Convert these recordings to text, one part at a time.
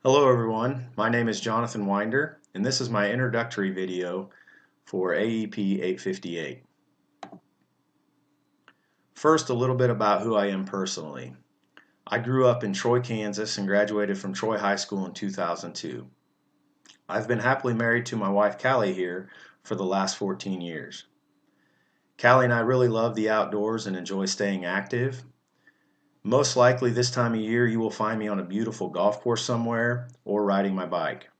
Hello everyone, my name is JWinder, and this is my introductory video for AEP 858. First, a little bit about who I am personally. I grew up in Troy, Kansas and graduated from Troy High School in 2002. I've been happily married to my wife Callie here for the last 14 years. Callie and I really love the outdoors and enjoy staying active. Most likely this time of year you will find me on a beautiful golf course somewhere or riding my bike.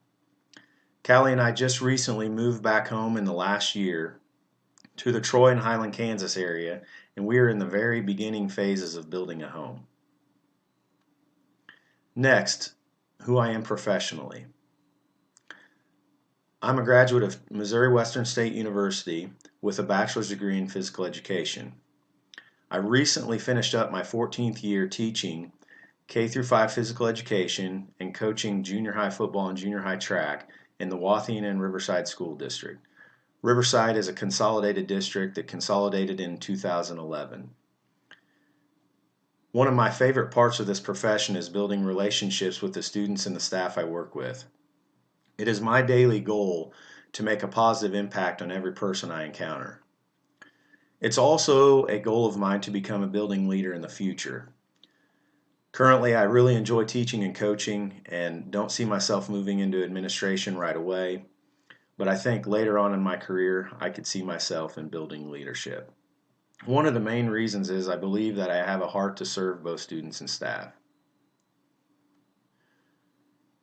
Callie and I just recently moved back home in the last year to the Troy and Highland, Kansas area, and we are in the very beginning phases of building a home. Next, who I am professionally. I'm a graduate of Missouri Western State University with a bachelor's degree in physical education. I recently finished up my 14th year teaching K through 5 physical education and coaching junior high football and junior high track in the Watheen and Riverside School District. Riverside is a consolidated district that consolidated in 2011. One of my favorite parts of this profession is building relationships with the students and the staff I work with. It is my daily goal to make a positive impact on every person I encounter. It's also a goal of mine to become a building leader in the future. Currently, I really enjoy teaching and coaching and don't see myself moving into administration right away, but I think later on in my career I could see myself in building leadership. One of the main reasons is I believe that I have a heart to serve both students and staff.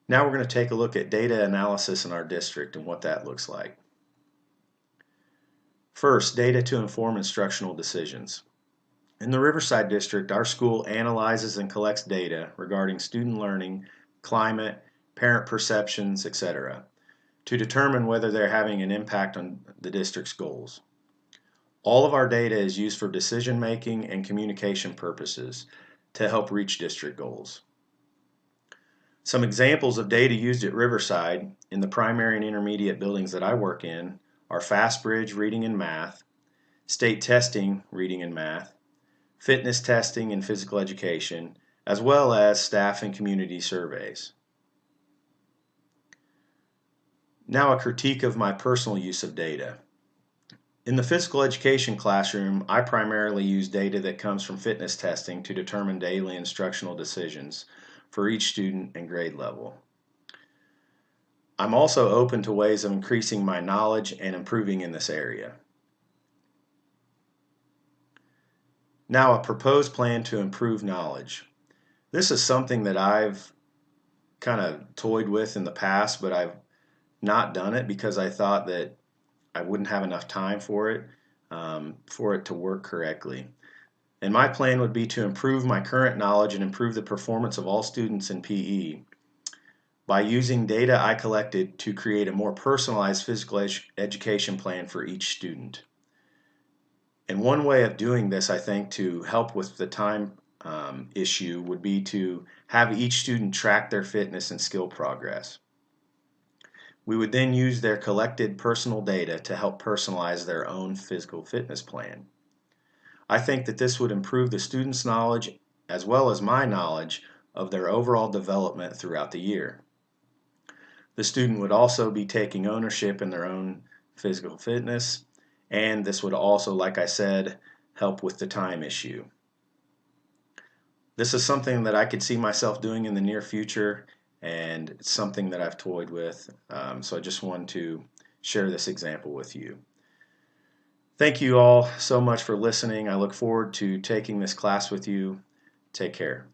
Now we're going to take a look at data analysis in our district and what that looks like. First, data to inform instructional decisions. In the Riverside District, our school analyzes and collects data regarding student learning, climate, parent perceptions, etc., to determine whether they're having an impact on the district's goals. All of our data is used for decision making and communication purposes to help reach district goals. Some examples of data used at Riverside in the primary and intermediate buildings that I work in are FastBridge reading and math, state testing reading and math, fitness testing and physical education, as well as staff and community surveys. Now a critique of my personal use of data. In the physical education classroom, I primarily use data that comes from fitness testing to determine daily instructional decisions for each student and grade level. I'm also open to ways of increasing my knowledge and improving in this area. Now, a proposed plan to improve knowledge. This is something that I've kind of toyed with in the past, but I've not done it because I thought that I wouldn't have enough time for it to work correctly. And my plan would be to improve my current knowledge and improve the performance of all students in PE by using data I collected to create a more personalized physical education plan for each student. And one way of doing this, I think, to help with the time issue would be to have each student track their fitness and skill progress. We would then use their collected personal data to help personalize their own physical fitness plan. I think that this would improve the student's knowledge as well as my knowledge of their overall development throughout the year. The student would also be taking ownership in their own physical fitness, and this would also, like I said, help with the time issue. This is something that I could see myself doing in the near future, and it's something that I've toyed with, so I just wanted to share this example with you. Thank you all so much for listening. I look forward to taking this class with you. Take care.